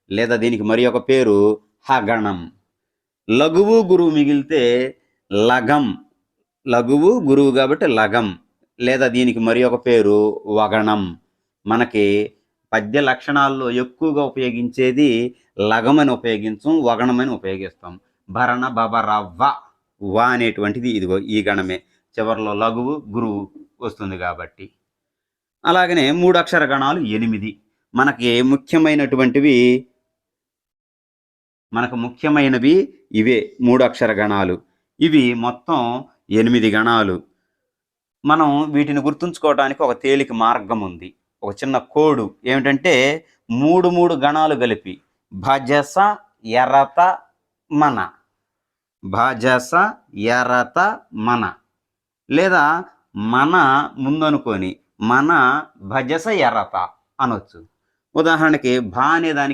లేదా దీనికి మరి ఒక పేరు హగణం. లఘువు గురువు మిగిలితే లగం. లఘువు గురువు కాబట్టి లగం, లేదా దీనికి మరి ఒక పేరు వగణం. మనకి పద్య లక్షణాల్లో ఎక్కువగా ఉపయోగించేది లగమని ఉపయోగించం, వగణమని ఉపయోగిస్తాం. భరణ బబర వ అనేటువంటిది ఇదిగో ఈ గణమే. చివరిలో లఘువు గురువు వస్తుంది కాబట్టి. అలాగనే 3 అక్షర గణాలు 8. మనకి ముఖ్యమైనవి ఇవే 3 అక్షర గణాలు. ఇవి మొత్తం 8 గణాలు. మనం వీటిని గుర్తుంచుకోవడానికి ఒక తేలిక మార్గం ఉంది, ఒక చిన్న కోడు. ఏమిటంటే 3 గణాలు కలిపి భజస ఎరత మన, భజస ఎరత మన, లేదా మన ముందనుకొని మన భజస ఎరత అనొచ్చు. ఉదాహరణకి భా అనే దానికి